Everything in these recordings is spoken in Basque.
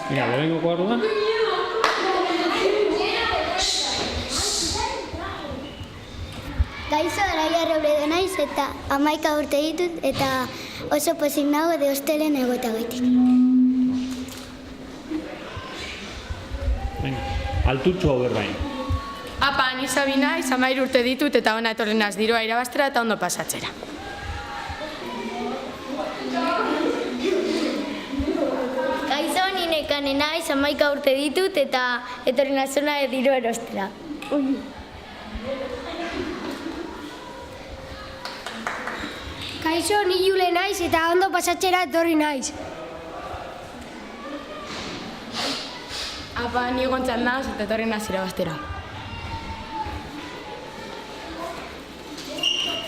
Mira, lehenengoko orduan. Gaixo Araia Robledo naiz eta 11 urte ditut eta oso pozik nago de hostelen egotagatik. Altutxo hau berbain. Apa, ni Sabina, 13 urte ditut eta hona etorri naz dirua irabaztera eta ondo pasatzera. Gaixo ni Nekane naiz 11 urte ditut eta etorri nazona dirua erostera. Kaixo, ni Jule naiz eta ondo pasatzera etorri naiz. Apa, ni Gontzal naz eta etorri naz irabaztera.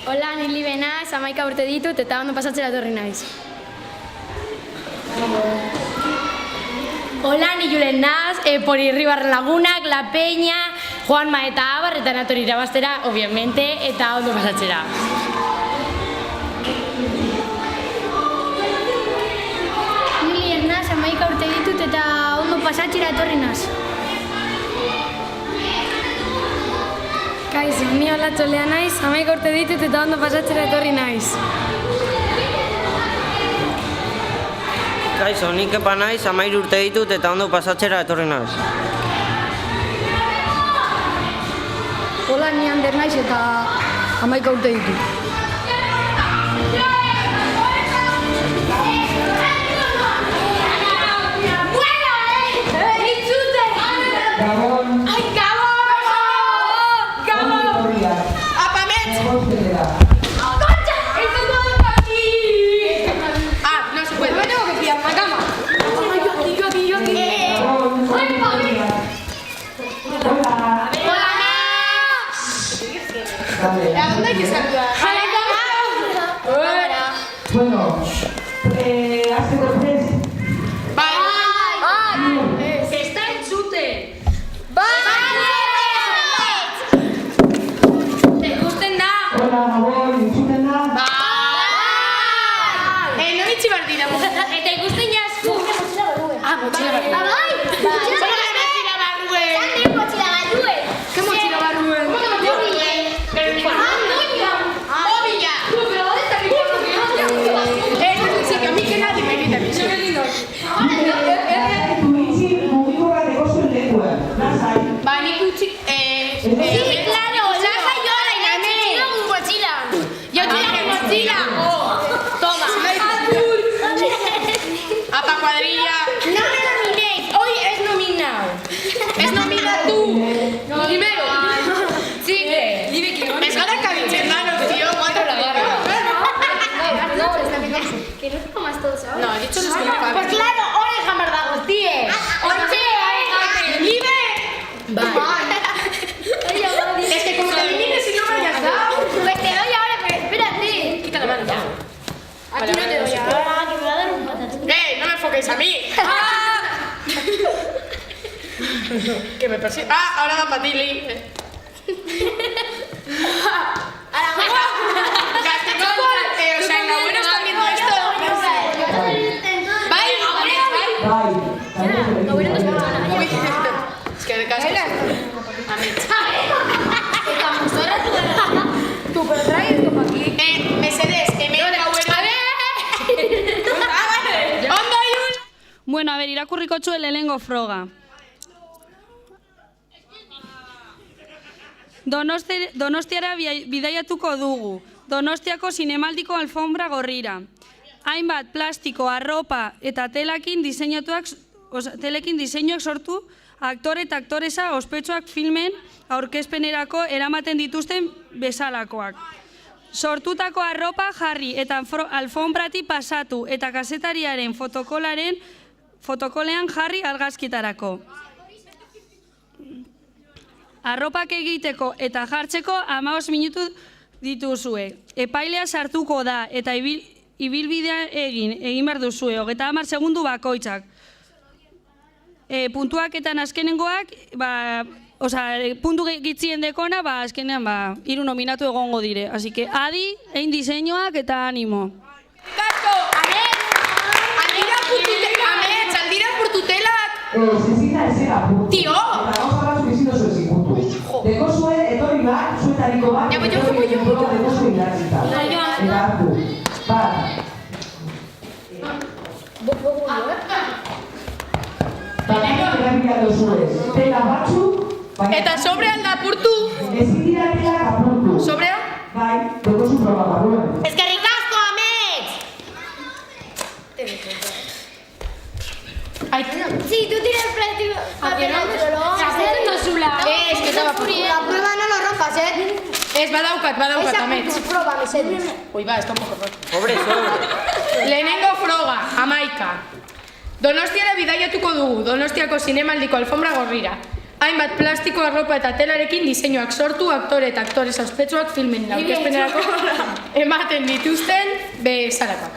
Hola, ni Libe naiz, 11 urte ditut eta ondo pasatzera etorri naiz. Hola, ni Julen naz, por Irribarren Lagunak, La Peña, Juanma eta Abar eta natori irabaztera, obviamente, eta ondo pasatzera. Ni naiz, 11 urte ditut eta ondo pasatzera etorri naiz. Kaixo, ni Olatxolea naiz, 11 urte ditut eta ondo pasatzera etorri naiz. Kaixo, ni Kepa naiz, 13 urte ditut eta ondo pasatzera etorri naiz. Hola, ni Ander naiz eta 11 urte ditut. ¿A dónde hay que saludar? ¡A la cámara! Bueno, hacemos tres. ¡Bye! ¡Está en chute! ¿Te gusten da? Hola, Gabón, entzuten da? ¡Bye! No bitxi bardira. ¿Te gusten jasku? Ah, mochila bardira. ¿Qué mochila barrue? ¿Cómo que mochila barrue? Pero ni ¡Obvia! Pero ¿dónde está mi cuarto? Esto es un sitio a mí que nadie me grita. Yo me lindo. Mugikorra negocio lekuan, lasai. Ba, nik utzi... Sí, claro, lasai jola inatzi dugu mochila. Yo tengo mochila. Toma. Apa cuadrilla. No me nominéis, hoy es nominado. Es nomina tú. Primero. Sigue. Es gara cabinchernanos, tío. Cuatro la barra. Que no te comas todo, ¿sabes? No, he dicho los que no caben. Pues claro, hoy jamardagos, tíe. ¡Libre! Es que como te elimines y no me hayas dado. Pues te doy ahora, pero espérate. Quita la mano ya. Aquí no te doy ahora, que me va a dar un patatón. No me enfoquéis a mí. Que me persigue. Ahora va para ti, Lee. O sea, en la buena están viendo esto. Bye. Uy, es que de casco. Tú, pero trae esto para aquí. Mercedes, que me da bueno. Ondo Ayun. Bueno, a ver, irakurriko txuen lehenengo froga. Donostiara bidaiatuko dugu. Donostiako zinemaldiko alfombra gorrira. Hainbat plastiko, arropa eta telekin diseinuak sortu aktore eta aktoresa ospetsuak filmen aurkezpenerako eramaten dituzten bezalakoak. Sortutako arropa jarri eta alfombrati pasatu eta kazetariaren fotokolean jarri argazkitarako. Arropak egiteko eta jartzeko 15 minutu dituzue. Epailea sartuko da eta ibilbidea egin behar duzue, 30 segundu bakoitzak. Puntuaketan azkenengoak, puntu gitzien dekona, azkenean 3 nominatu egongo dire. Así que, adi, egin diseinuak eta animo. Kasko! Aldira por tutelak Zezina ezera apurtu. Tio! Eta gauza batzuk ezin oso ezikutu. Deko zuen, etorri bat, zuetariko bat, etorri denbora deko zuen idatzita. Eta hartu. Bat. Erabila dozuez. Tela batzuk, Eta sobrean da apurtu. ezin dira telak apurtu. Sobrea? Bai, deko zu proba barruen. Eskerrik asko, amets! Ai, Sí, tú tienes plástico. Papel, pero lo vamos a hacer. es que estaba apurtu. La prueba no lo rompas, ¿eh? Ez, badaukat, amets. Prueba, mesedez. Ui, ba, ez da un poco roto. Sobre. Lehenengo froga, 11. Donostiara bidaiatuko dugu, Donostiako zinemaldiko alfombra gorrira. Hainbat plastiko, arropa eta telarekin diseinuak sortu, aktore eta aktore ospetsuak filmen aurkezpenerako ematen dituzten bezalakoak.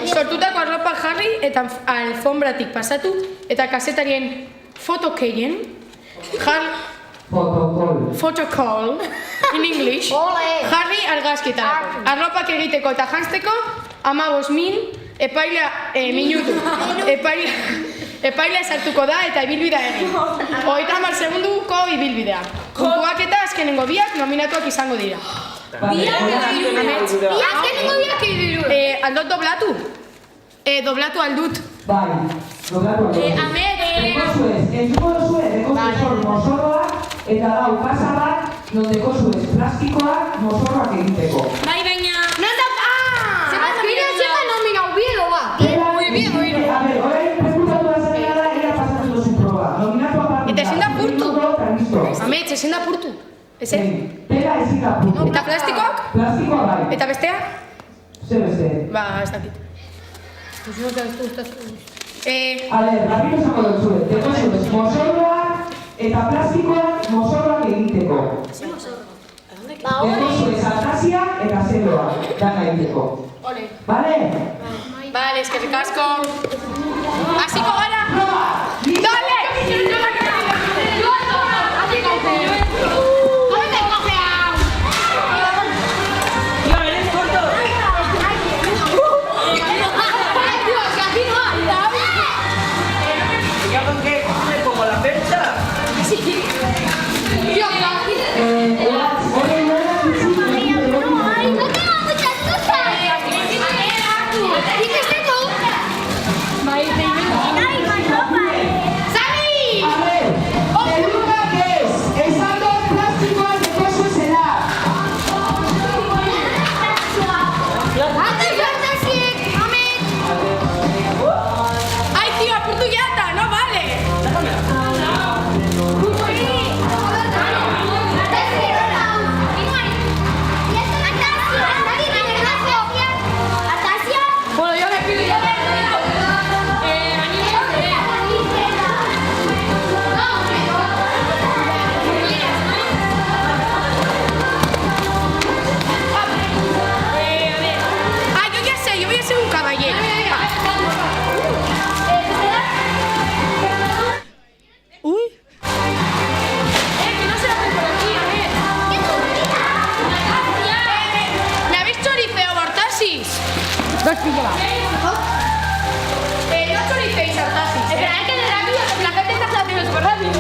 Sortutako arropa jarri eta alfombratik pasatu eta kasetarien fotokeien photocall in English jarri argazkietarako. Arropak egiteko eta janzteko 15.000 minutu. Epaila sartuko da eta ibilbidea egin. 30 segunduko ibilbidea. Puntuak eta azkenengo biak nominatuak izango dira. Azkenengo biak ibilbidea. Aldot doblatu? Doblatu aldut. Bai, doblatu aldut. Deko zuez, entzuko dozuez, deko zuez mozorroak, eta dau pasa bat, non deko zuez plastikoak mozorroak egiteko. Bai, baina... A ver, orain prestutatu da zerera da, era pasatu dozu proba. Nominatu aparte. Eta ezin da apurtu. Amets, ezin da apurtu. Ezen? Tela ezin da apurtu. Eta plastikoak? Plastikoa bai. Eta bestea? Zer beste. Ba, ez dakit. A ver, rapid esango dozuet. Deko zuez, mozorroak eta plastikoak mozorroak egiteko. Deko zuez, altasia eta zeroa. Dana egiteko. Vale? Vale, eskerrik asko. Hasiko gara? Dale! Como la percha.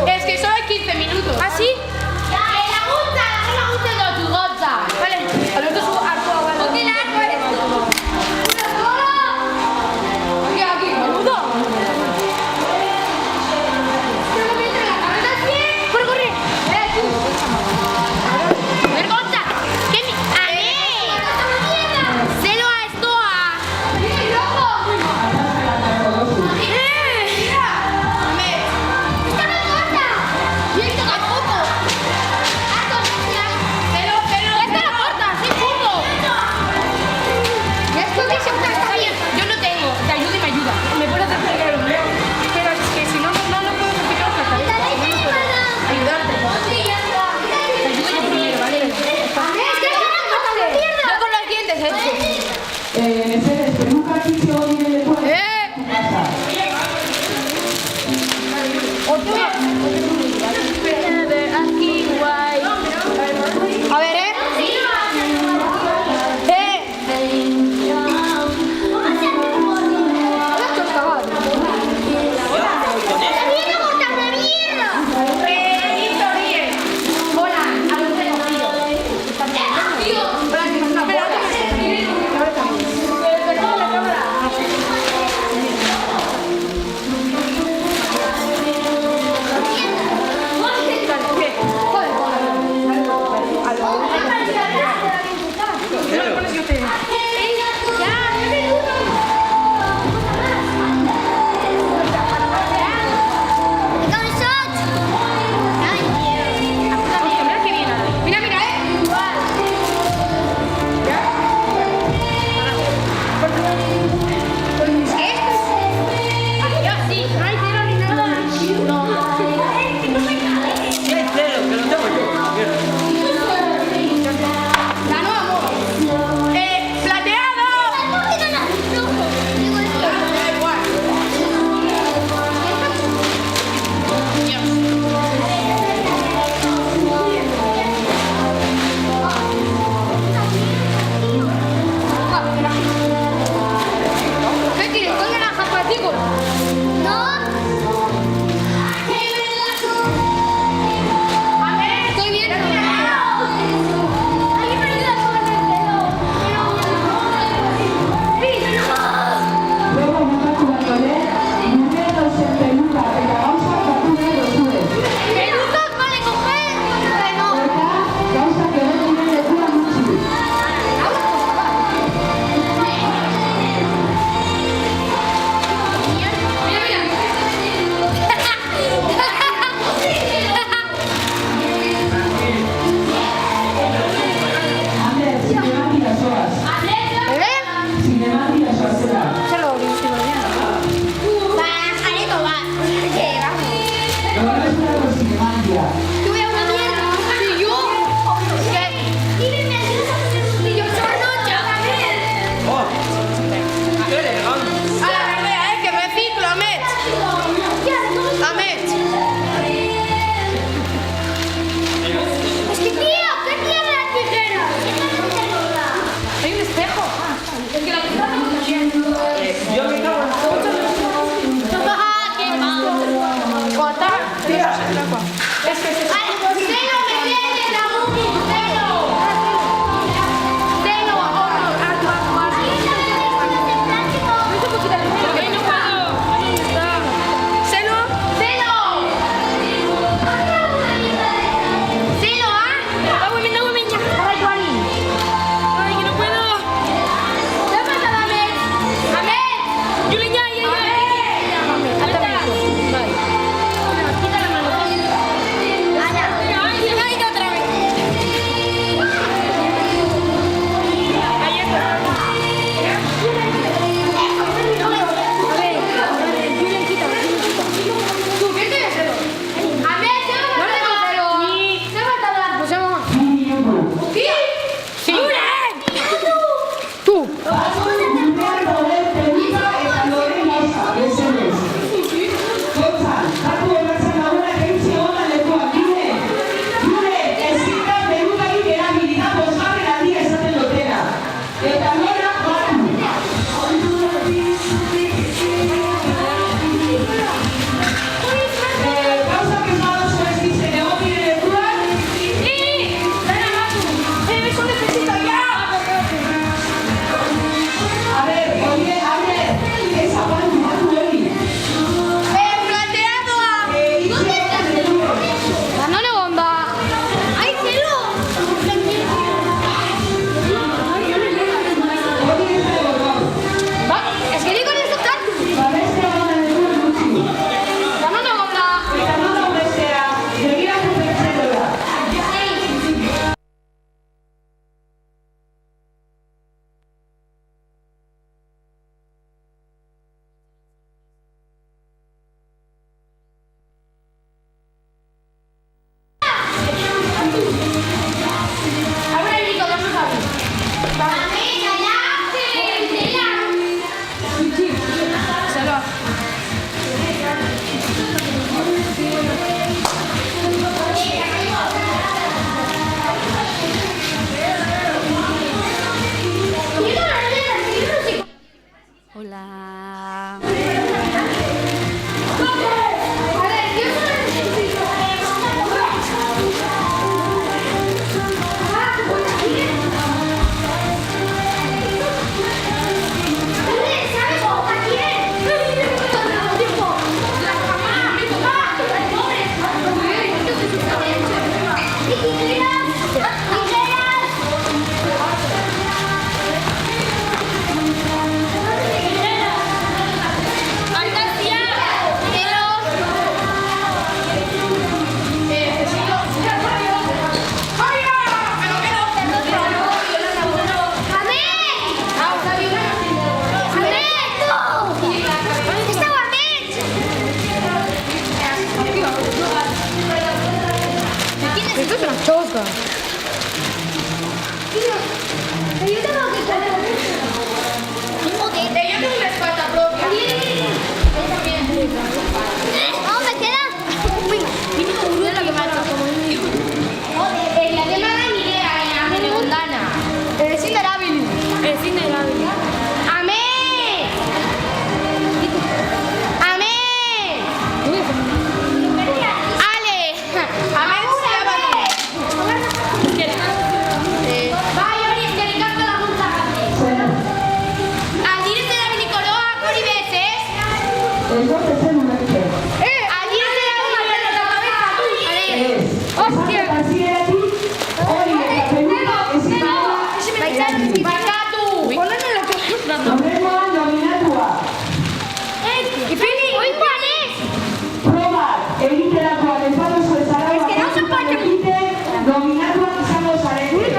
Es que solo hay 15 minutos. ¿Ah, sí? Vale. Alberto su arco ahora. Ez dut ezen ulertzen. Ayer se la vi en la cabeza tú. Ez. Hostia. Esan hasieratik hori eta peluka ezin dela Barkatu. Poneme lo que estás dando. Horrengoan nominatua. Ipini. Hoy Juanes. Probak egiterakoan ez baduzu ez arau Es que no se puede. egiten nominatuak izango zarete. Bueno,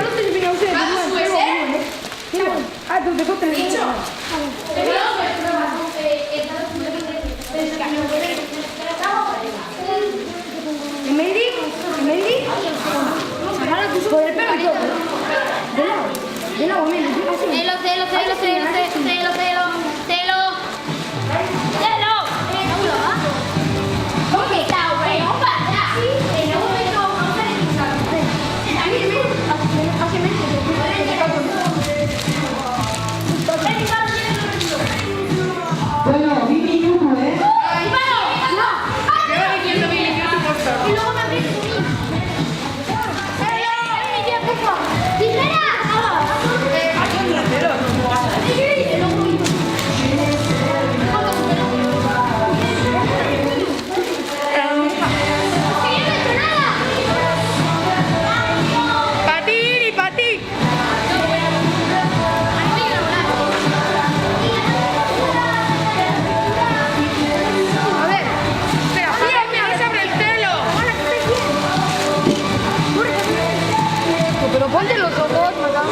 2 minutu, Pero ponte los ojos, mamá.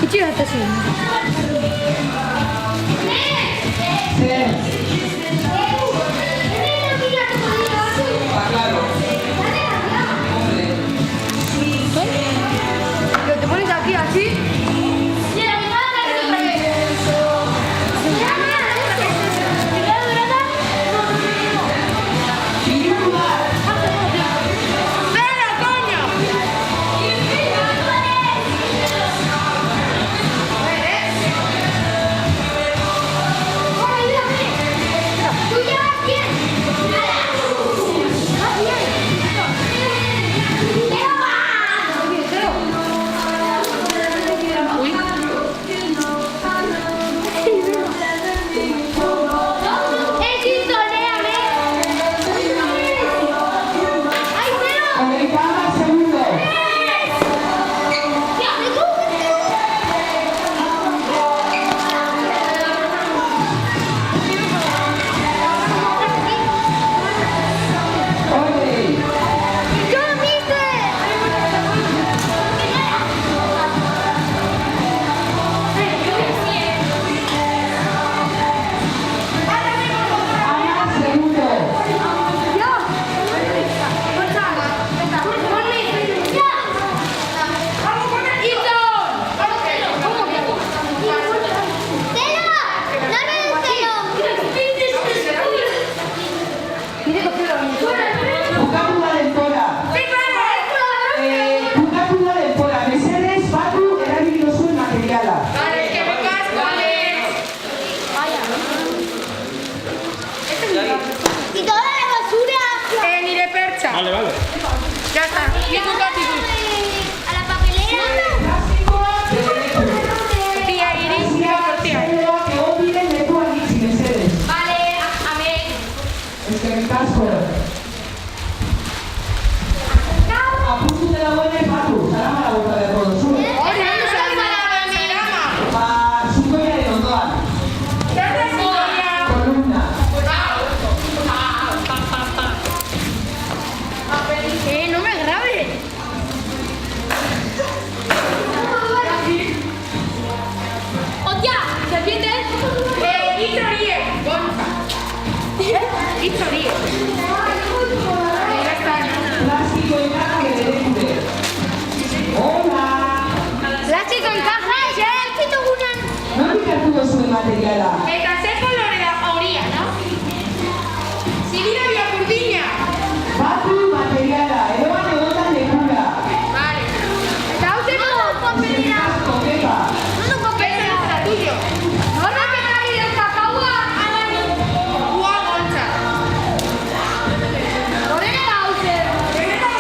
¿Qué chido está haciendo? Pero te pones aquí así. Vale, vale. Ya está. Y tu catitud. A la papelera. Tía Iris, tía. Vale, a ver. Eskerrik asko. Apuntu dela goene patu, zaramara bota beharko duzu. Oye, ¿dónde se llama la programa? Ba, zukoiaren ondoan. Kolumna. No me grabes. ¡Hostia! ¿Serpientes? Itzorie. Gonza. Itzorie. Ya está. Plastiko encaje berente. Hola. Plástico en caja, ya. Nondik hartu duzuen materiala? Eta ze kolorera horia, no? Zibila biapurdina. Batu materiala, eroan egotan lekura. Vale. Eta hau zeko papelera. Asko, Pepa. No papelera. Eta tuyo. Horra pegarri del kakaua. Ua gontza. Horrena da hau zer. Horrena da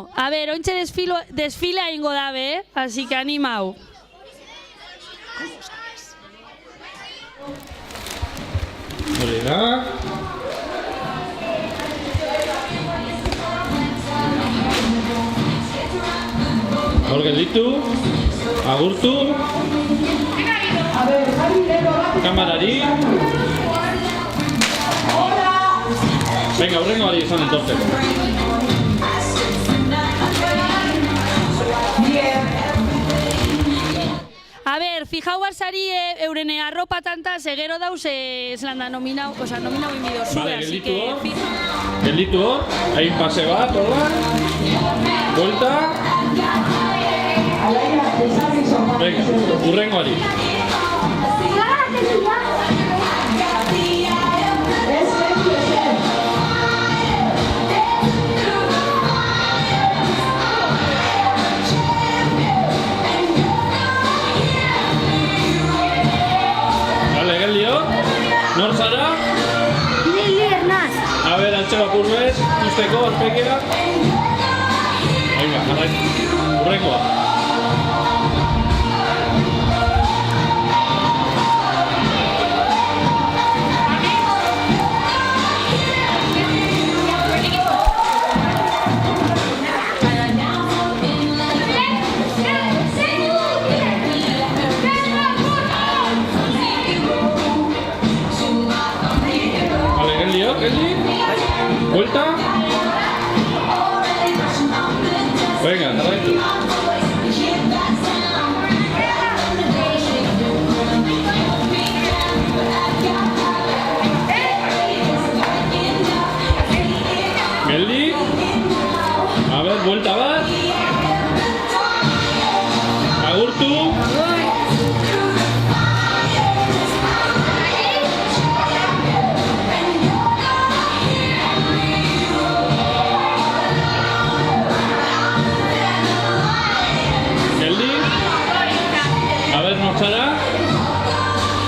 Bueno, a ver, ointxe desfila ingo dabe, así que animau. Hori da. Hor gelditu, agurtu, kamarari. Venga, hurrengoari izan entortzeko. A ver, fijau basari euren arropa tanta, segero dauz eslanda nominau, oza, nominau inbido zure, Vale, así gelditu que... hor. Gelditu hor, hain pase bat, horra. Vuelta. Venga, hurrengoari. Vale, geldi hor. Nor zara? Lili Ernaz. A ver, altxeba purbez, usteko, azpekea. Venga, jarrai. Hurrengoa. Vale, geldi hor, geldi. Vuelta. Venga, jarraitu. Geldi. A ver, vuelta bat. Agurtu. Geldi. A ver, nor zara?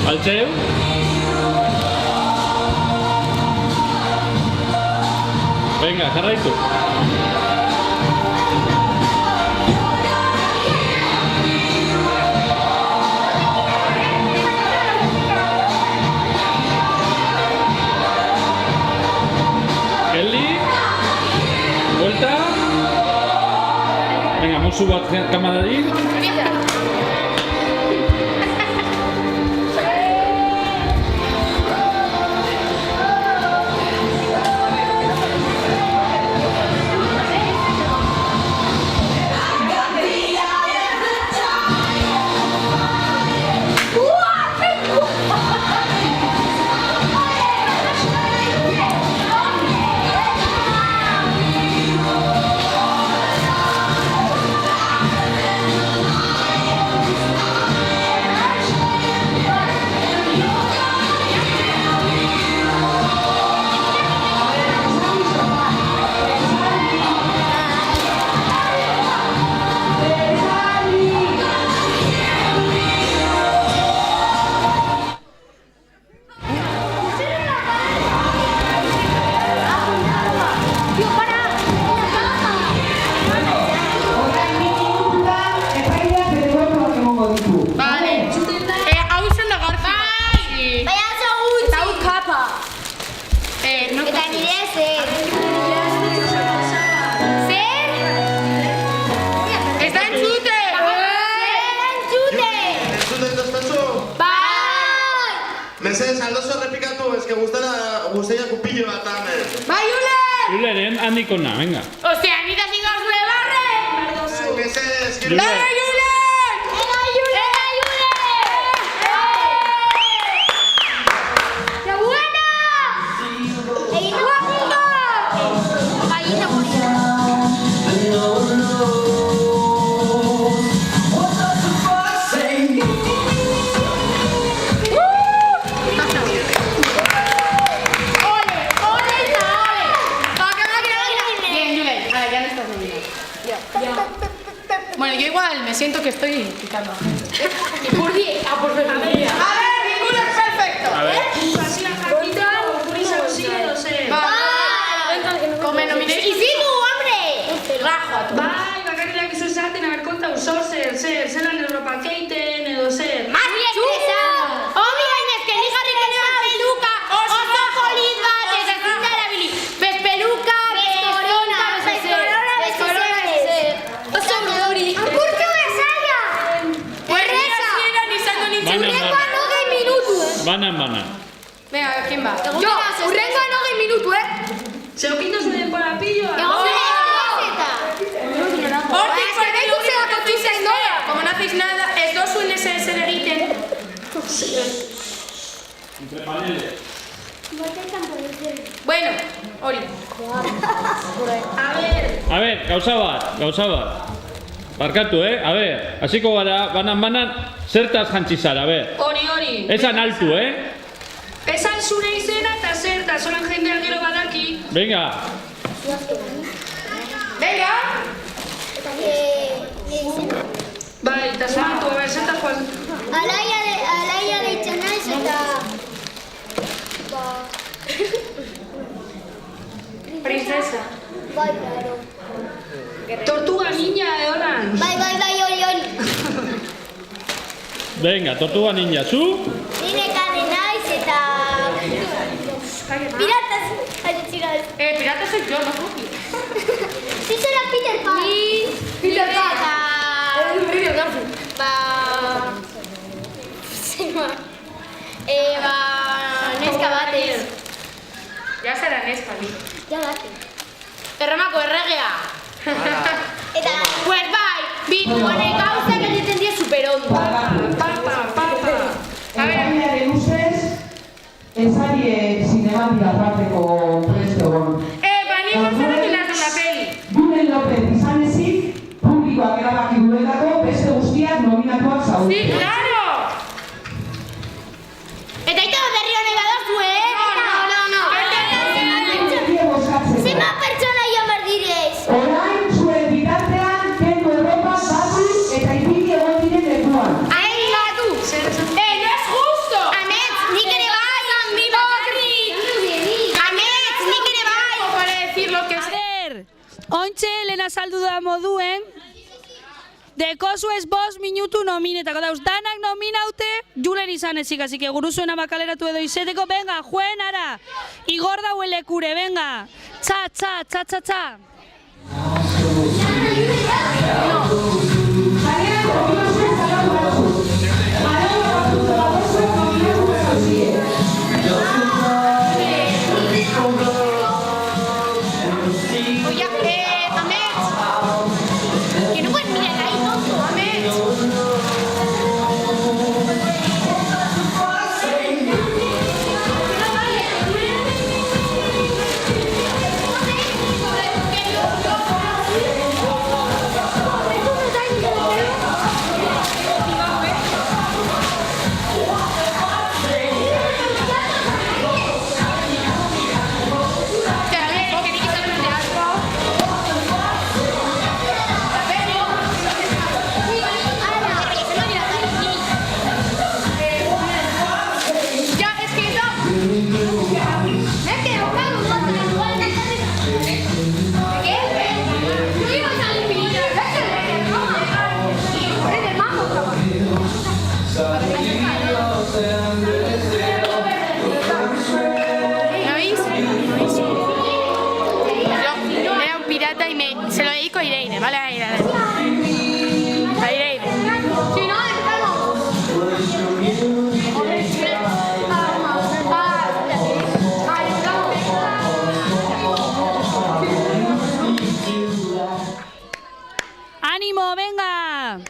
Altzeu. Venga, jarraitu. Geldi. Vuelta. Venga, musu bat kamarari. Mesedez, aldozo errepikatu, eske guzteia kupillo bat hemen. Bai, Julen! Juleren handiko na, venga. Osea, nita zingo zure barre! Mesedez, Julen! Venga, Julen! Venga, Julen! ¡Qué buena! ¡Egin guapo! Gallina moria. Bueno, yo igual me siento que estoy picando. Y por 10, por favor. A ver, ninguno es perfecto. A ver. Vale. Come, no mires. Y sigo, hombre. Rajo. joatu. Bai, bakarriak izu esaten, haber kontau, zelan Europa keiten, edo zer. Matxu! Obi gainez, que ni jarri genuen peluka oso polit bat, ez ezin da erabili. Bez peluka, bez korona, bez ezer. Oso hori. Apurtu esaia! Erreza! Urrengoan 20 minutu, Banan. Venga, ¿quién va? Jo, urrengoan 20 minutu, Zeokito zu denbora pilloa. Hortik, zergaitu zerako txuzen doa. Como no hacéis nada, ez dozuen zer egiten. Entre paneles. Bueno, hori. A ver, gauza bat. Barkatu, A ver, hasiko gara, banan, zertaz jantzi zara, a ver. Hori. Esan altu, Esan zure izena eta zerta, zolan jendea gero badaki. Venga. Venga! Bai, eta zertu, a ver, zerta joan. Alaia deitzen naiz eta... Princesa. Bai, claro. Tortuga niña, holan. Bai, hori. Venga, tortuga ninja, zu? Nire kane naiz eta... Piratas... Pirata soy yo, no Cookie. Si será Peter Pan. Peter Pan. neska batez. Ya será neska, ni. Ja bate. Erromako erregea. Eta... Pues bai, bitu honek gauzak egiten die superondo. Papa. Ekainaren ustez, ezarie zinematira bateko preste egon. Ni gonzalo ni las de una peli. Julen López izan ezik, publikoak erabaki duelako beste guztiak nominatuak zaude. Sí, claro! Eta ito berri honek badozu, No. Zema pertsona joan behar direz. Orain zuen bitartean, kendu Europa batu eta ipini egon diren lekuan. Ahí batu. No es justo! Amets, nik ere bai. Mi bakarrik. Amets, nik ere bai. Para decir lo que es. Ontxe, lehen azaldu da moduen, dekozu ez 5 minutu nominetako dauz. Danak nominaute, Julen izan ezik, así que guruzuena bakaleratu edo izeteko, venga, juen ara. Igor dauen lekure, venga. Txa. Oye, Amets. Que no puedes mirar ahí, tonto, Amets. Se lo dedico a Irene, ¿vale? A Irene. Si no, Animo, venga!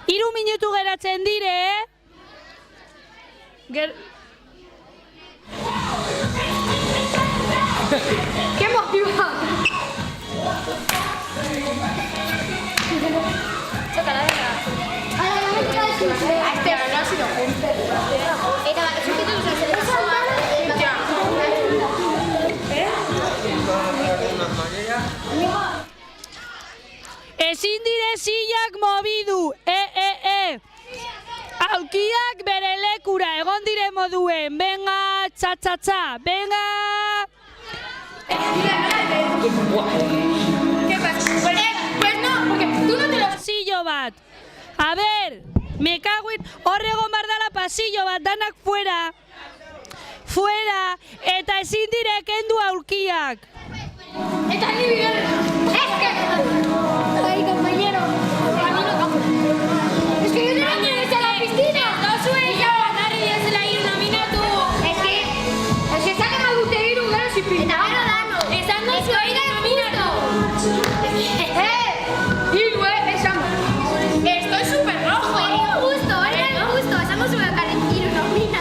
3 minutu geratzen dire, ¡Qué motiva! ezin dire zilak mobidu, Aulkiak bere lekura egon dire moduen, venga, txa, venga! ¿Qué pasa? A ver, me cago en... Hor egon bar dala pasillo bat, danak fuera. Fuera, eta ezin dire kendu aurkiak. Eta ni bigarren. Ay, compañero. Es que yo tengo que irse a la piscina. No sube ya, Nari, ya se la ir nominatu. Es que sale mal usted ir un garo sin pinta. Eta gero dano. Esan no sube ir nominatu. Y luego esamos. Estoy súper rojo. Era injusto. Estamos sobre la carretera, nomina.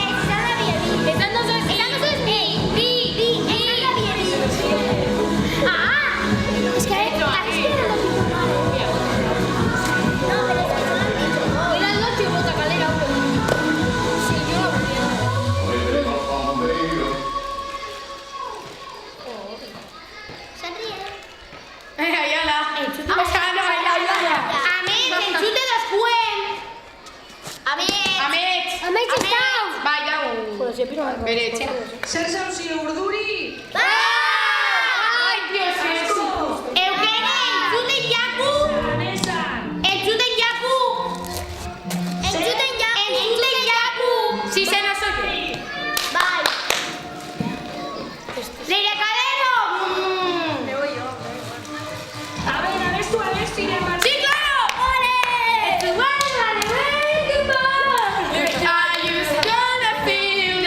Esa la vi. Esa no soy mi. Es que era lo que era el noche bota calera. Sí, yo lo Ayala. Amet, enchute después. Amet. Vaya. Beretxe. Zer zauzi urduri? Ay, Dios mío. Eugene, enchuten jaku. Enchuten jaku. Si se nos oye. Bye. Leire Calero. Me voy yo. A ver, tú, si le vas... ¡Sí, claro! ¡Ole! Are you gonna feel this moment? Are you gonna feel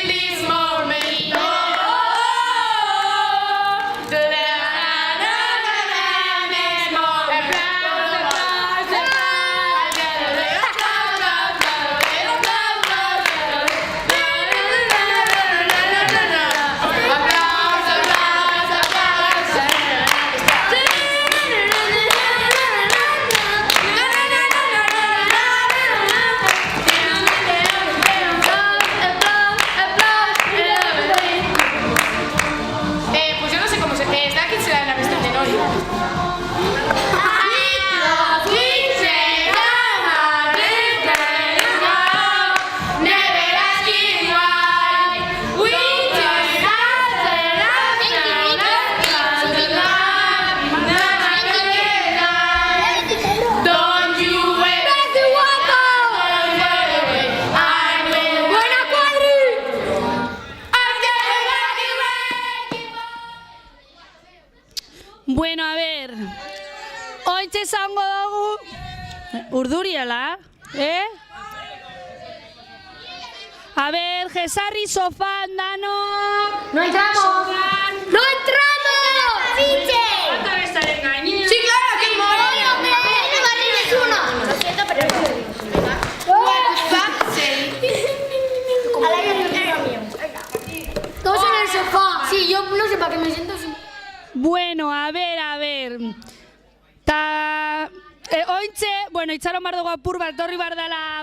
this moment? Pues yo no sé cómo se... Está aquí se la de la pista de Nori. Bueno, a ver. Ointxe zango dugu... Urduriala, A ver, jesarri sofan, dano... ¡No entramos! ¡No entramos! ¡Fiche! Bata bezaren gainean. ¡Sí, claro! ¡Que moronio! ¡No barrines uno! Lo siento, pero no lo digo. Todos en el sofá. Sí, yo no sé para qué me siento así. Bueno, a ver. Ointxe, bueno, itxaron bar dugu apur bat, torri bar dela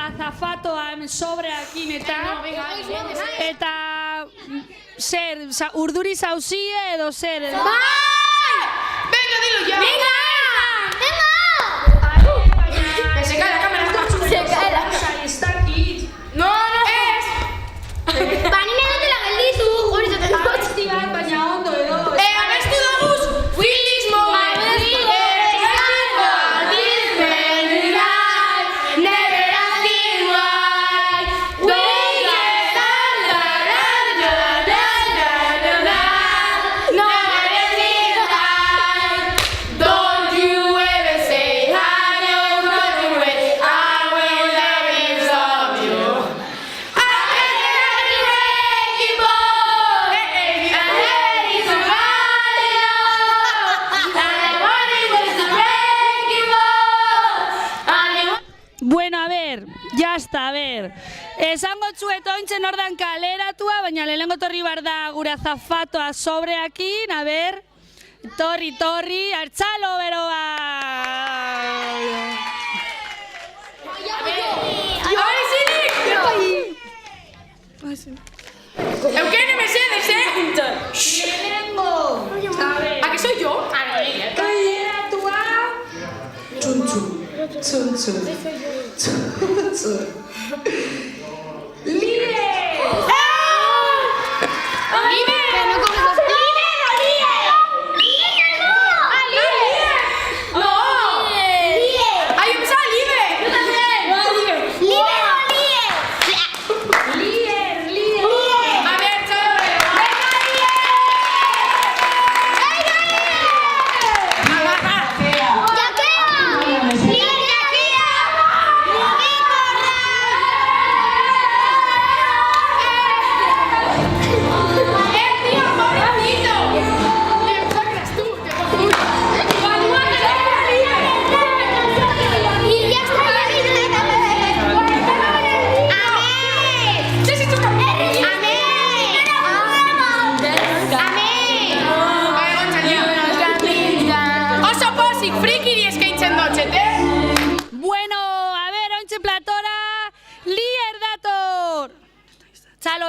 azafatoa sobreakin eta zer, urduri zauzie edo zer? ¡Vai! ¡Venga, dilo ya! ¡Venga! ¡Venga! Se cae la cámara. Se cae la cámara. No es. Banine dut la gelditu. Hori zaten dut. Abesti bat, baina ondo edo. Abestu doguz. Feel this moment. Never asking why. basta, a ber. Esango txuet ointzen ordan kaleratua, baina lehenengo torri bar da gure azafatoa sobreakin, a ber. Torri, hartzalo bero Eugene Mercedes, Lehenengo. ¿A que soy yo? Kaleratua. Txuntxu. Txuntxu. Txuntxu. ¡Libre! ¡Libre! ¡Libre!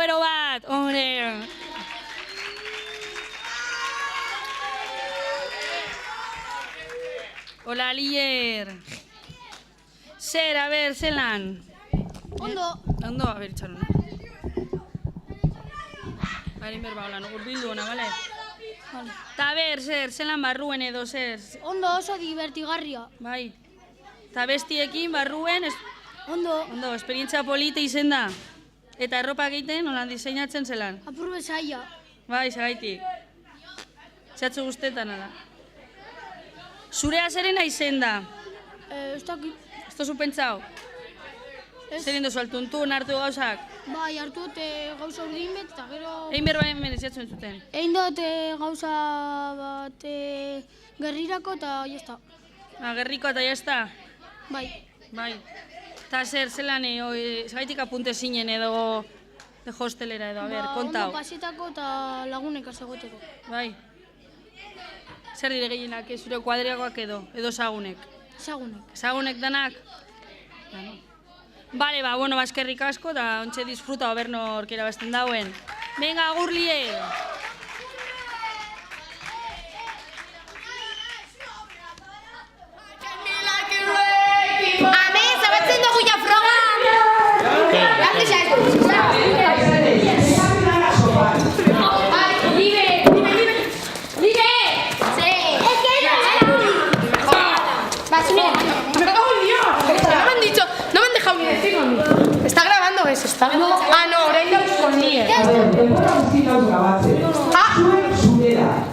bero bat, hombre. Hola, Lier. Zer, a ber, zelan? Ondo. Ondo, a ber, itxaron. Barin berba, hola, urbildu ona, bale? Ta ber, zer, zelan barruen edo, zer? Ondo oso divertigarria. Bai. Ta bestiekin barruen, Ondo. ondo, esperientzia polita izen da. Eta erropa egiten, holan diseinatzen zelan. Apur bezaia. Bai, segaitik. Zatzu guztetan, ala. Zurea zerena izen da. Ez dakit. Ez tozu pentsau? Zerin dozu altuntun hartu gauzak? Bai, hartu dut gauza urdin bet, eta gero... Egin berba hemen eziatzen zuten. Egin dut gauza bat gerrirako eta jazta. Gerriko eta jazta? Bai. Bai. Eta zer, zelan, segaitik apunte zinen edo de hostelera edo, a ber, kontau. Ondo pasetako eta lagunek azegoteko. Bai. Zer dire gehienak, zure kuadriakoak edo zagunek? Zagunek. Zagunek danak? Bale, ba, bueno, eskerrik asko, eta ontsa disfruta obernor irabazten dauen. Venga, agur, Lier! Ame, zabatzen dugu ja froga! Lande zaizko. ¿Está grabando eso? ¿Está? Ah, no, ahora hay que poner.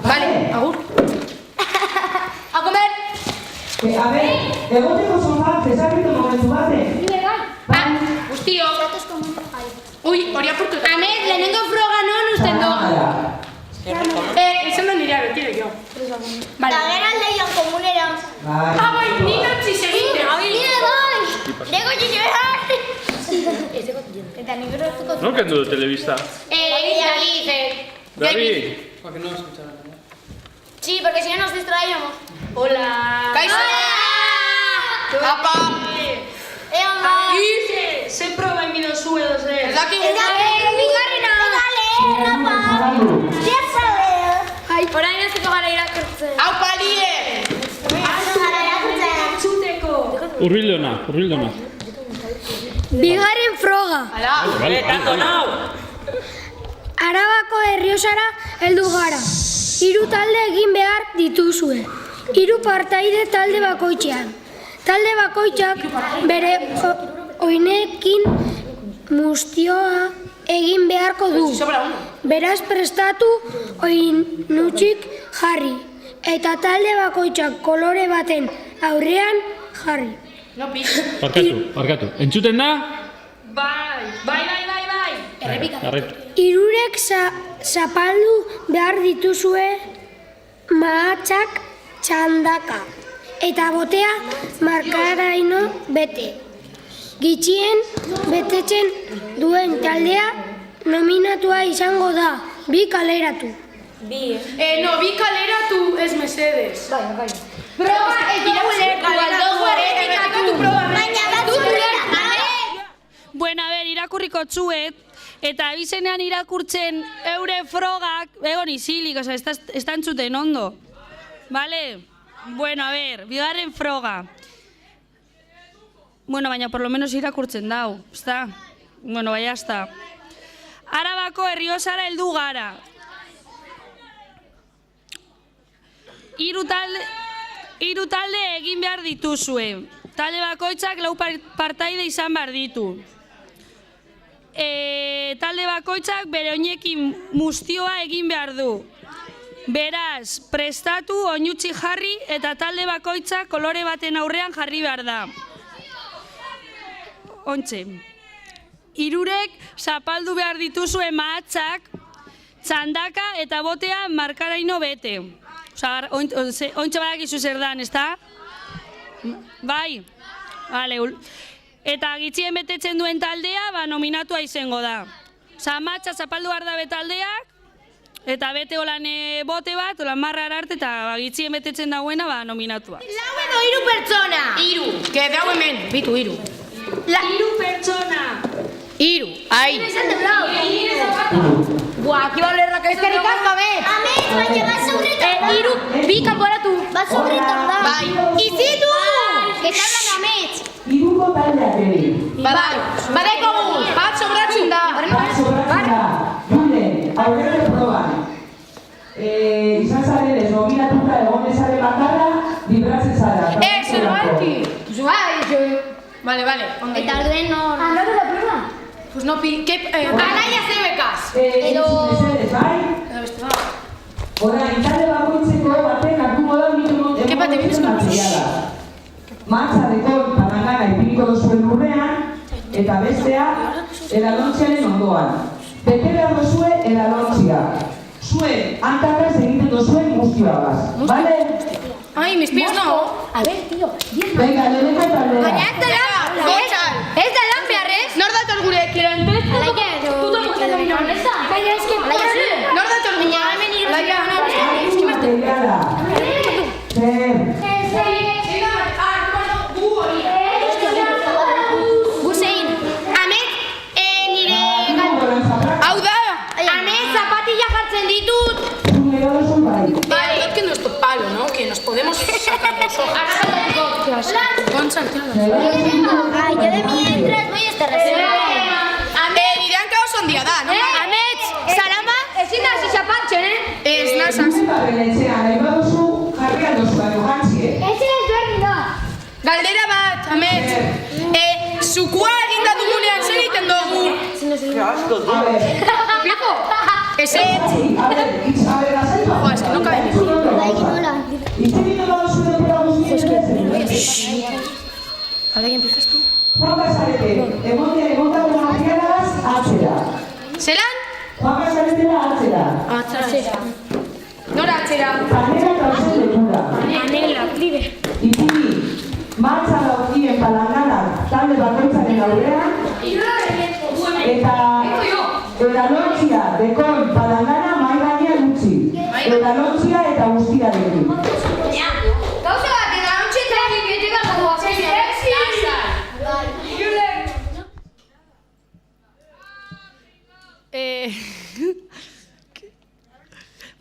Vale, agur. A comer! A ver, egoteko sofan, zezabitu momentu baten. Guztio. Ui, hori apurtu. Amet, lehenengo froga non usten dugu. Izan da nire abetire, jo. Eta gero aldeian komunera. Ah, bai, nina txisegite. Nire bai! Dego txisegite! Eta nire hartuko ¿No que ando de televista? David. Sí, porque si no nos distraíamos. Hola. Kaixo. Apa. Se proba en video sube dos Ez de. dakik Orain ezeko gara irakurtzen. Hau palie! Urbildona. Bigarren froga. Vale, Arabako Errioxara heldu gara. 3 talde egin behar dituzue. 3 partaide talde bakoitzean. Talde bakoitzak bere oinekin mustioa egin beharko du. Beraz prestatu oinutsik jarri. Eta talde bakoitzak kolore baten aurrean jarri. Barkatu. Entzuten da? Bai. Arretu. 3 zapaldu behar dituzue mahatzak txandaka. Eta botea markaraino bete. Gitxien betetzen duen taldea nominatua izango da, 2 kaleratu. No, bi kaleratu ez mesedes. Proba ez dira ulertu, aldo etikatu proba. Baina bat Bueno, a ber, irakurriko txuet, eta abizenean irakurtzen eure frogak, egon izilik, oza, estan txuten ondo. Vale? Bueno, a ber, bigarren froga. Bueno, baina por lo menos irakurtzen dau, ezta? Bueno, bai, hasta. Arabako Errioxara heldu gara. 3 talde egin behar dituzue. Talde bakoitzak 4 partaide izan behar ditu. Talde bakoitzak bere oinekin mustioa egin behar du. Beraz, prestatu, oinutsi jarri eta talde bakoitzak kolore baten aurrean jarri behar da. Ontxe. 3 zapaldu behar dituzue mahatzak, txandaka eta botea markaraino bete. Osa, ontxe badakizu zer dan, ezta? Bai? Vale. Eta gitxien betetzen duen taldea, nominatua izango da. Osa, mahatza zapaldu behar da betaldeak, eta bete holan bote bat, holan marrar arte, eta gitxien betetzen dagoena, nominatua. 4 edo 3 pertsona? 3, que dau hemen, bitu 3. 3 pertsona. Iru, ahi. Buah, aquí va a leer la que es que ricasco, Amets, baina bat sobretan. Iru, bi kanporatu. Bat sobretan da. Bai, izitu! Que tablan Amets. Hiruko taldeak ere. Bai, badaikogu, bat sobratzen da. Bat sobratzen da. Julen, aurreko proban. Izan zaren ez, nobinatuta egon ezaren bakarra, libratzen zara. Pues bai, Vale, ondo. Eta orduen nor. Andatu da prueba. Pues no pi... Alaia zebekaz. Mesedez, bai? Edo beste bat. Orain, talde bakoitzeko batek hartuko da vienes con materiala. Matza dekon palangana ipiniko duzuen lurrean, eta bestea edalontziaren ondoan. Bete behar duzue edalontzia. Zuen, hantakaz egiten duzuen guztioagaz. Bale? Ai, mis pies no. A ver, tío. Venga, leheneko taldea. Baina ez da lan. Ez da lan beharrez. Nor dator gurekin? Alaia edo... Baina ez que... Nor dator gurekin? Alaia. Materiala. Zer. Gusein, Amet, nire... Hau da. Amet, zapatilla jartzen ditut. Vale, que nuestro palo, ¿no? Que nos podemos sacar los ojos. Concha, Ay, yo de mientras voy a estar así. Nirean kaos ondia da, no? Amet, salama, ezin da hasi zapatzen, Ez nasaz. Galdera bat, Amet. Zukua eginda dugunean zer egiten dugu? Viejo. Ese... Joa, es que no cabe ni. Vale, empiezas tú. Zelan? Atzera. Nora atzera. Anela, pibe. Ipini, martza daukien palanganak talde bakoitzaren aurrean, eta edalontzia dekon palangana mai gainean utzi. Edalontzia eta guztiarekin. Gauza bat, edalontxe eta bibliotekak gogoak.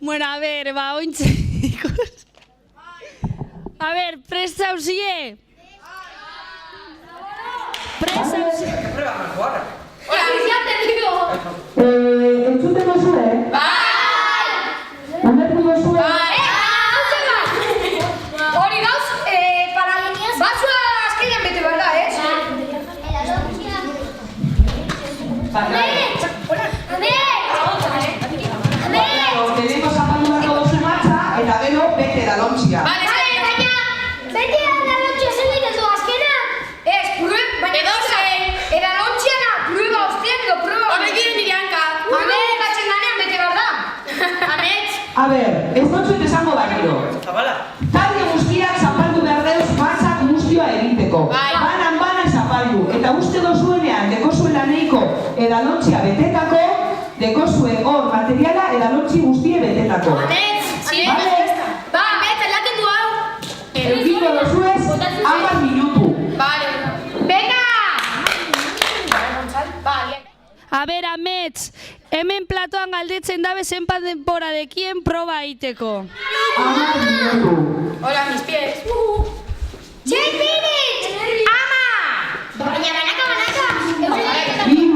Bueno, a ver, ba, ointxe. A ver, prest zauzie? Prest zauzie? Hola, biziate digo. Entzuten duzue? Bai! Ulertu duzue? Hori gauz, batzua azkenean bete behar da, ez? Lehenengo zapaldu beharko duzu martza, eta gero bete edalontzia. Baina, beti edalontxea zen egiten du azkena? Ez, baina edalontxeana, prueba ostean edo prueba... Horrekin nire hanka. Amet, gatzen danean bete behar da. Amet. A ber, ez dutzuet esango barriro. Talde guztiak zapaldu behar deuz martzak guztioa egiteko. Banan zapaldu. Eta uste dozuenean, dekozuela neiko edalontzia betetako, dekozue hor materiala edalontzi guztie betetako. Amet, ba, Amet, elaten du hau. Eukiko dozuez, 10 minutu. Vale. Venga! A ber, Amets, hemen platoan galdetzen dabe zenbat denbora dekien proba egiteko. 10 minutu. Hola, mis pies. 10 minutes! Ama! Baina banaka! 3,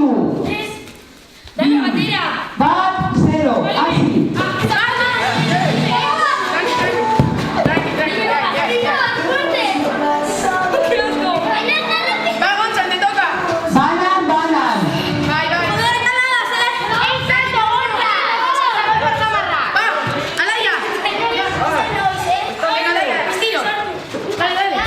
Dame batera! 0, hasi. Va, Gontzal, te toca. Banan. Bai. Va, Alaia. Venga, Alaia, estiro. Dale.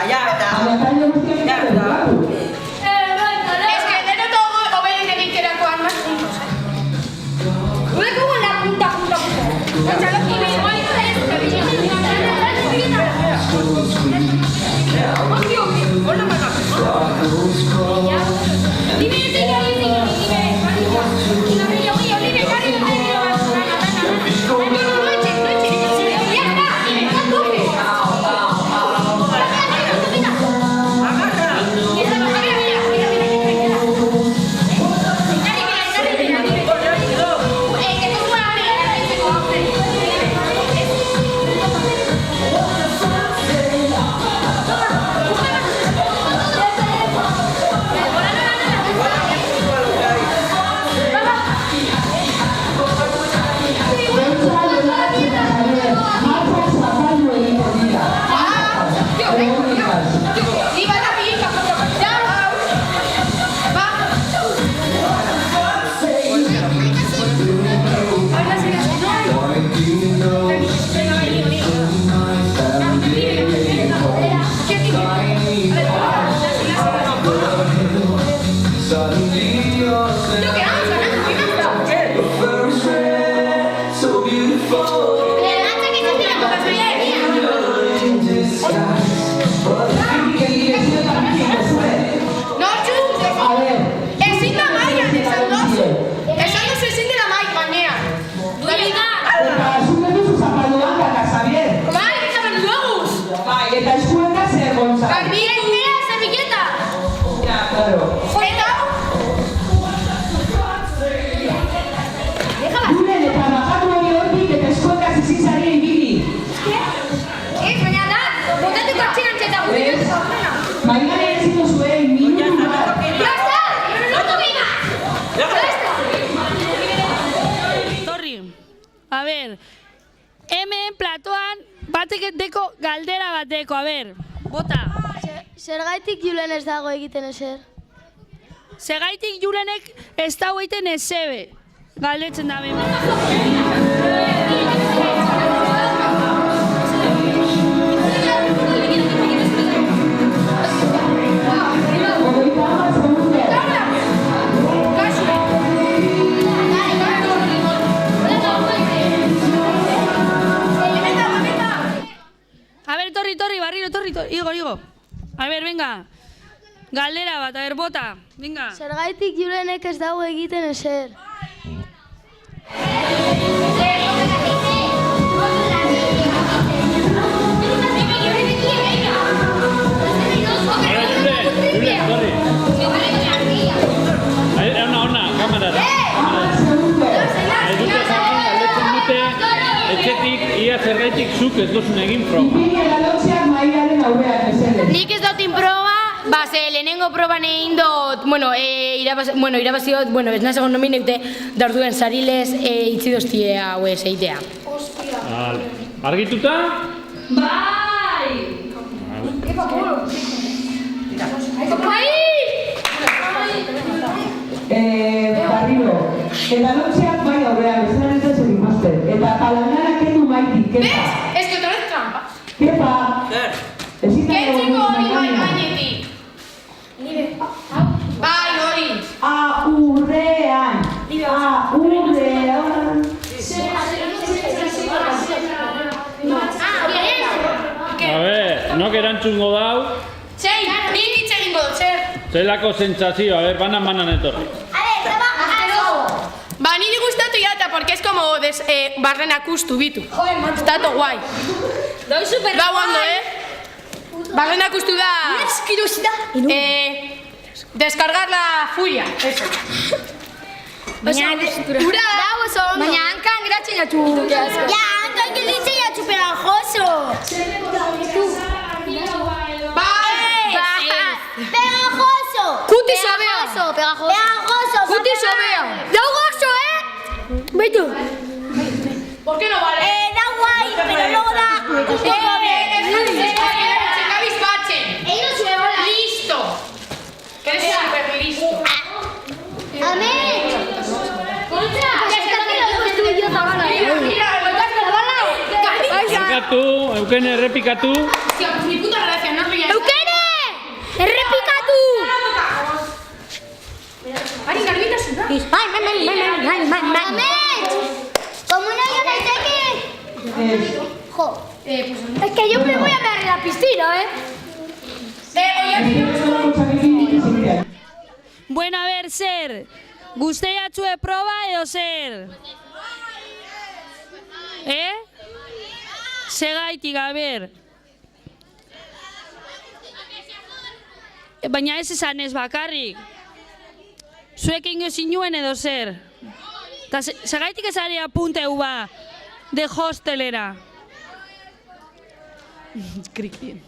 Talde guztiak egiteko. Es que de no todo oberen egiterakoan más juntos. Gure como en la punta. Échalo aquí. A ver, hemen platoan batek deko galdera bateko, a ver, bota. Zergaitik Julen ez dago egiten ezer? Zergaitik Julenek ez dago egiten ezebe. Galdetzen da behin. A ver, torri, barriro, igo. A ver, venga. Galdera bat, a ver, bota. Venga. Zergaitik Julenek ez dago egiten ezer? Julen, torri. Ona, kamarara. Ez dute jakin, galdetzen dute, etxetik, ia zergaitik zuk ez duzun egin proba. Nik ez dut proba, lehenengo proban egin dut, irabazi dut, ez nahi segon nomine dute, darduen sarilez itzi doztie hau ez eitea. Argituta? Bai! Barriro, eta lotxeak bai aurrean, bezala ez zer imazte. Eta palanara kendu maitik, kepa. ¿Ves? Es que todo es trampa. Kepa. Kentziko hori bai gainetik. Bai, hori. Aurrean. Aurrean. A ver, nok erantzungo dau? Sei, nik hitz egingo dut, zer? Zelako sentsazio, a ver, banan etorri. Ba, niri gustatu jata, porque es como barren akustu bitu. Está to guai. Doi super Ba, guando, Barren akustu da... Descargar la furia, eso. Baina hankan geratzen jatu. Ja, hankan geratzen jatu pegajoso. Pegajoso. Kuti sobea. Pegajoso. Kuti sobea. Da gozo, Beitu. ¿Por qué no vale? Da guai, pero luego da... Listo. Que eres súper listo. Amén. Errepikatu, Euken errepikatu. Hostia, pues mi puta gracia, no me Euken! ¿Comuna yo no sé qué? Jo. Es que yo me voy a meter en la piscina, Bueno, a ver, zer. Guzteiatzue proba edo zer? Segaitik, a ber. Baina ez esan ez bakarrik. Zuek ingo zinuen edo zer? Ta segaitik ez ari apunteu ba, de hostelera. Krik bien.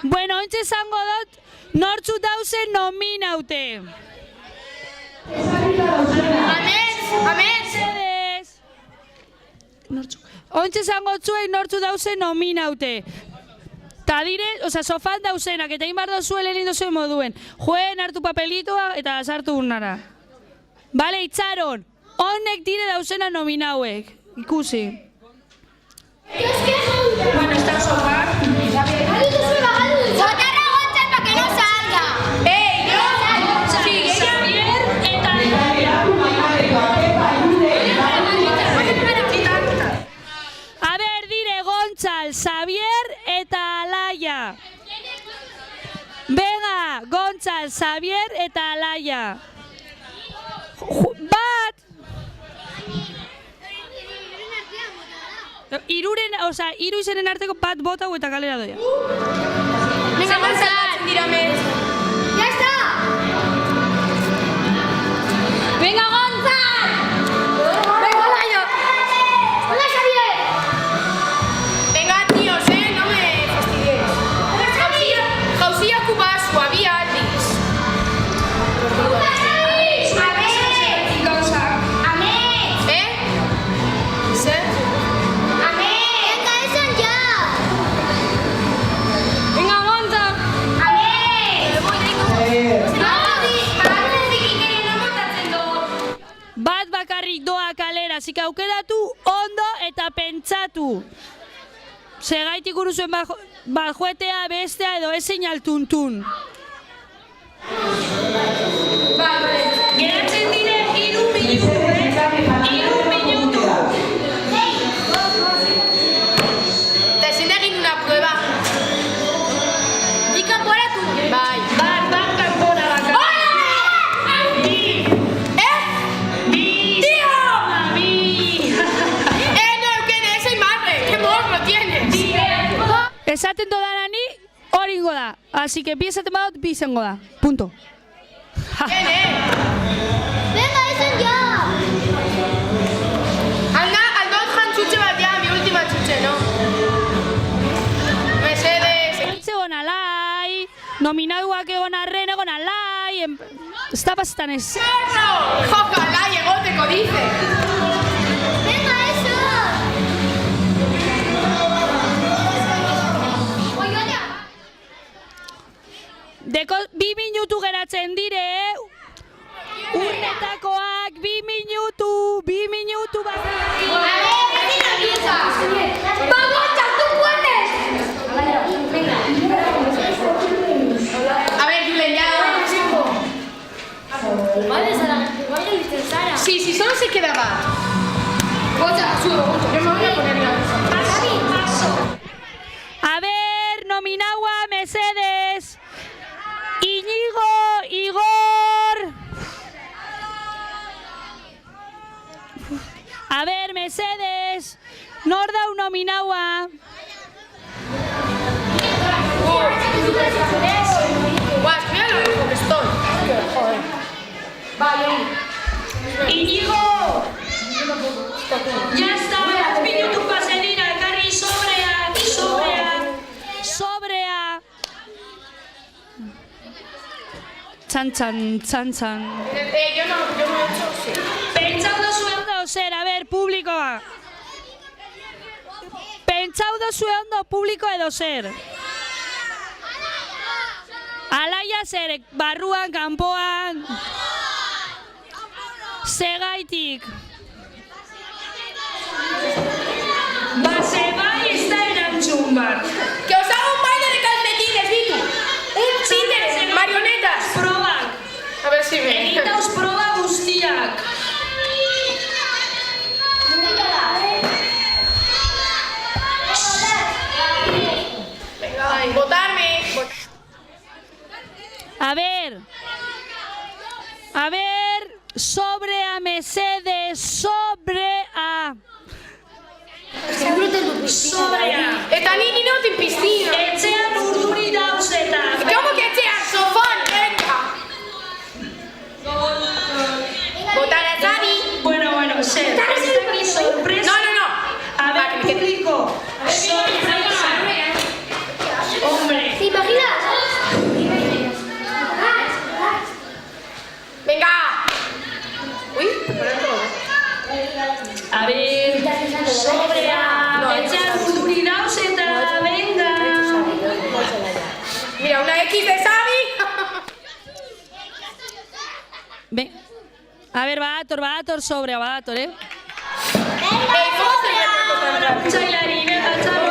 Bueno, ontsa esango dut, nortzu dauzen nominaute. Ontsa esango zuek nortzu dauzen nominaute. Ta dire, sofan dauzenak, eta inbar dozuen lehenin dozuen moduen. Joen hartu papelitoa eta sartu urnara. Bale, itxaron, honek dire dauzena nominauek. Ikusi. Bueno, está el sofá. Votar a Gontzal para que no salga. A ver, dire Gontzal, Xavier eta Alaia. Venga, Gontzal, Xavier eta Alaia. Bat! Hiru izenen arteko bat botau eta kalera doia. Venga, Gontzal, dígame. ¡Ya está! Venga, Gontzal. ¡Venga, Alaia! ¡Hola, Xavier! Venga, tíos, no me fastidiéis. Jauzia kubasua, bi aldiz. Bat bakarrik doa kalera, zik aukeratu ondo eta pentsatu. Segaitik uruzuen bajuetea, bestea edo ezin altuntun. Geratzen dire, 3 minutu, 3 minutu. Te ezin egin una prueba. Di kanporatu. Bai. Bat kanpora bakarrik. Esaten dodanani, hori ingo da. Así que bi esaten badot, bi izango da. Punto. ¡Venga, esan ya! Anda, aldot jantzutxe batean, mi última txutxe, no? Mesedes. Etxe egon alai, nominauak egon arren egon alai. Ez da pasetan ez. Joka, alai egoteko, dice. ¡Venga, eso! Deko 2 minutu geratzen dire, urnetakoak 2 minutu, 2 minutu bat. ¡Vamos, tú puedes! A ver, nominaua, mesedes. Iñigo, Igor. A ver, mesedes. Nor dau nominaua. Iñigo! Ya está, minutu pasadira, ekarri sobrea. Txan. Yo no he hecho sí. Pentsau dozue ondo zer, a ver, publikoa. Pentsau dozue ondo publiko edo zer. Alaia zer, barruan, kanpoan. Segaitik. Base bai ez da erantzun bat. Que os haga un baile de calcetines, Vitu. Un títere, marionetas. Probak. A ver si me... Egitauz proba guztiak. Venga, votarme. A ver, sobre a mesedes, sobre a. Eta nini notin piztina. Etxean urduri dauz eta. ¿Cómo que etxean? Sofón, venga. Votar a Xavi. Bueno, zer. Está aquí sorpresa. No. A ver, público. Sorpresa. Hombre. ¿Te imaginas? Venga. Uy, por todo. A ver, sobre a. Etxean urduri dauz eta, venga. Mira, una X de Xavi. Ven. A ver, badator sobre, badator, ¿eh? ¿Cómo se llama? Txailari, venga, txalo.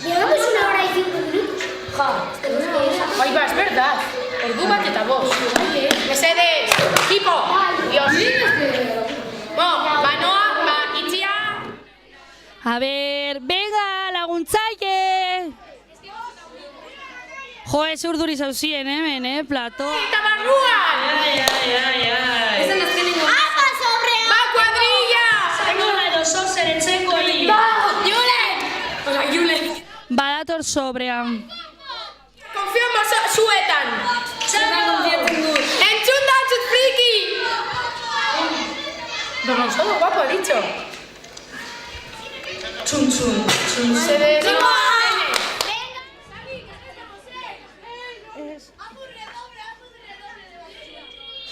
Llevamos 1 hora y 5 minutos. Ahí va, es verdad. Ordu bat eta bost. Mesedes, equipo. Dios. Bueno, Banoa, Itxia. A ver, venga, laguntzaile. Jo, ez urduri zauzien hemen, plato. Eta barruan. Ai. ¡Apa sobre! Va, cuadrilla. Zainola edo zozer etxeko hi. Julen. Badator sobrean. Confío en zuetan. Entzun da, txut friki. Don solo guapo, ha dicho. Txun. Mesedes.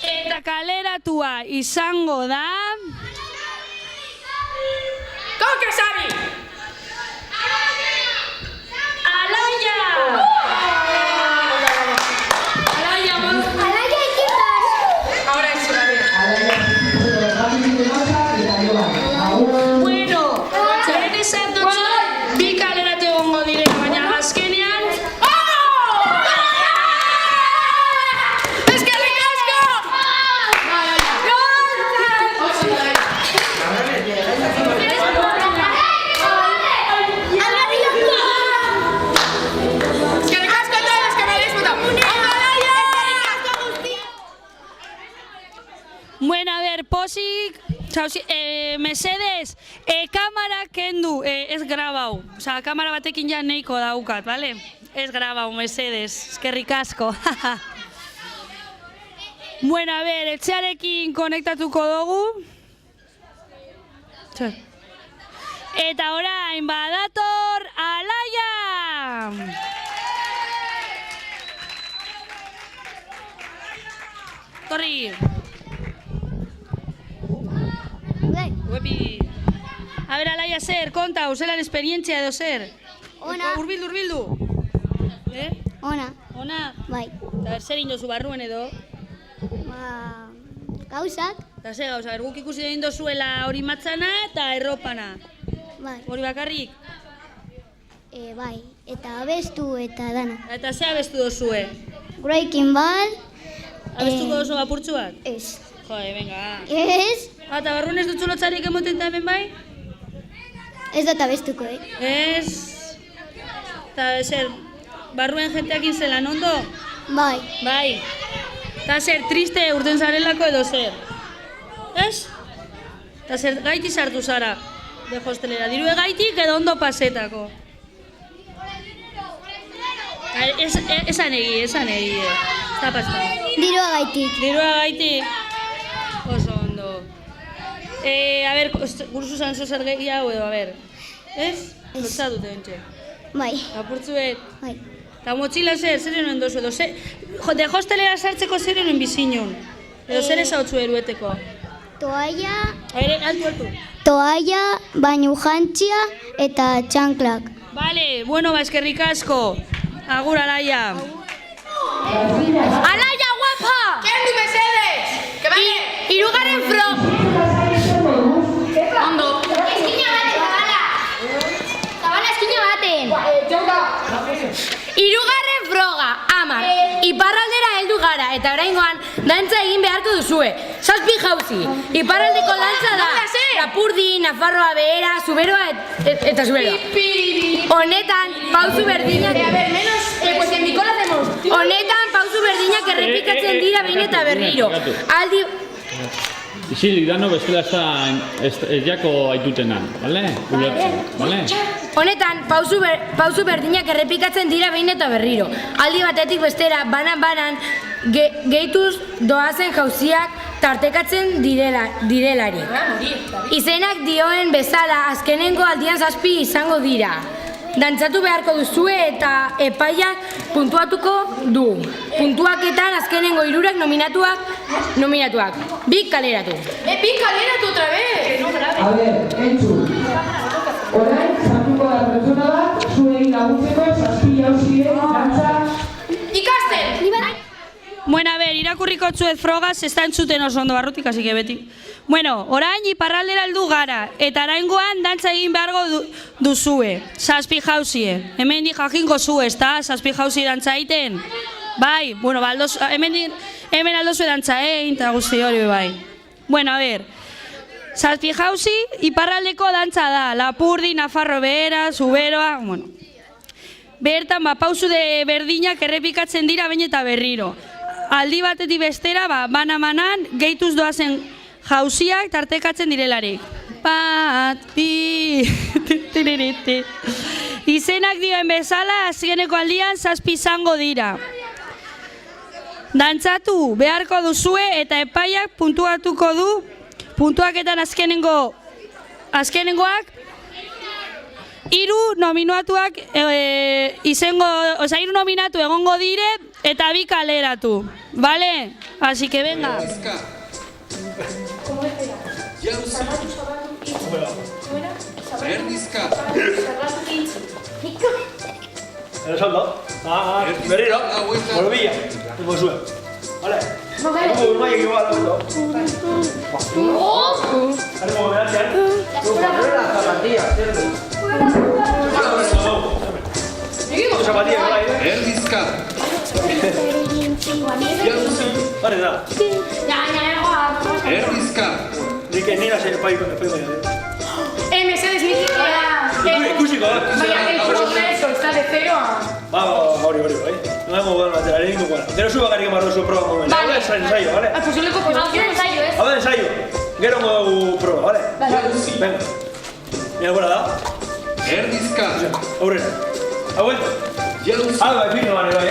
Eta kaleratua izango da. ¿Cómo que Xavi? Alaia! ¡Alaya, chicas! Ahora es Xavi. Bueno, lehen esan dutzu, bi kaleratu egongo direla, baina azkenean. ¡Es que le casco! ¡Es que le casco a todos los que me habéis votado! Bueno, a ver, posik, mesedes, kamara kendu, ez grabau. Osa, kamara batekin ja neiko daukat, bale? Ez grabau, mesedes, eskerrik asko. Bueno, a ver, etxearekin konektatuko dugu. Eta orain badator Alaia! Torri! Uepi! A ver, Alaia, zer, kontau, zelan esperientzia edo zer? Ona. Urbildu! Ona. Ona? Bai. Eta zer indozu barruen edo? Gauzak. Eta zer gauza, guk ikusi egin dozuela hori matzana eta erropana. Bai. Hori bakarrik? Bai. Eta abestu eta dana. Eta ze abestu dozue? Breaking Ball. Abestuko dozu apurtxu bat? Ez. Jode, venga. Ez? Eta barruen ez dutzu lotzarik emoten da hemen bai? Ez dut abestuko, Ez... Eta zer, barruen jenteakin zelan ondo? Bai. Bai. Eta zer, triste urten zarelako edo zer? Ez? Eta zer, gaiti sartu zara de hostelera. Dirue gaitik edo ondo pasetako. Esan egi. Ez da pasta. Dirua gaitik. Dirua gaitik. Oso ondo. A ber, kursu zanzo zer gehiago edo, a ber. Ez? Lotza dute bentxe. Bai. Apurtzuet. Bai. Eta motxila zer enoen dozu edo, de hostelera sartzeko zer enoen bizinon? Edo zer ezautzu erueteko? Toalla, Altu. toalla, bainu jantzia eta txanklak. Vale, bueno, eskerrik asko. Agur, Alaia. Alaia, guapa! Kendu mesedes! Que vale! Hirugarren frog! Ondo! Eskina baten, Zabala! Zabala, eskina baten! Hirugarren froga, 10. Iparraldera heldu gara eta oraingoan dantza egin beharko duzue. 7 jauzi. Iparraldeko dantza da. Lapurdi, Nafarroa Behera, Zuberoa eta Zuberoa. Honetan pausu berdinak. Pues en mi cola hacemos. Honetan pausu berdinak errepikatzen dira behin eta berriro. Aldi Isilik dano bestela ez jako aitutena, bale? Ulertzen, bale? Honetan, pausu berdinak errepikatzen dira behin eta berriro. Aldi batetik bestera, banan gehituz doazen jauziak tartekatzen direlari. Izenak dioen bezala, azkenengo aldian 7 izango dira. Dantzatu beharko duzue eta epaiak puntuatuko du. Puntuaketan azkenengo 3 nominatuak. 2 kaleratu. ¡Pic caleratu otra vez! A ver, entzun. Orain, sartuko da pertsona bat, zuei laguntzeko, 7 jauzien, dantza... ¡Ikasten! Bueno, a ver, irakurriko tzuet frogaz, ez da entzuten oso ondo barrutik, así que beti. Bueno, orain iparraldera heldu gara, eta oraingoan dantza egin beharko duzue. 7 jauzie. Hemen di jakinko zu, ez da? 7 jauzi dantza egiten? Bai, bueno, hemen aldozue dantza egin, eta guzti hori bai. Bueno, a ver. 7 jauzi, iparraldeko dantza da. Lapurdi, Nafarro Behera, Zuberoa, bueno. Bertan, pausu de berdinak errepikatzen dira behin eta berriro. Aldi batetik bestera, banan gehituz doazen jauziak tartekatzen direlarik. Bat, bi, tiririti. Izenak dioen bezala, azkeneko aldian 7 izango dira. Dantzatu beharko duzue eta epaiak puntuatuko du. Puntuaketan azkenengoak 3 nominatuak hiru nominatu egongo dire eta 2 kaleratu. Vale? Así que venga. Erdizka. ¿Eres saldo? Berriro. Borbilla. Como sube. Vale. Como un mayo que va a lo como verás ya. Las zapatillas, Erdizka. Vale, da. Erdizka. Ni que ni la se país con el Mesedes, Miki. Ikusiko, Vaya, el progreso está de 0 a... Vamos, hori, no hemos jugado material ningún bueno. Gero zu bakarrik emarro zu proba momento. Vale. Ensayo, ¿vale? Pues yo le cojo ensayo, ¿eh? A ver, ensayo. Gero modu proba, ¿vale? Venga. Mira, buena da. Erdizka. Aurrera. Ha vuelto. Alba, fino, vale, vale.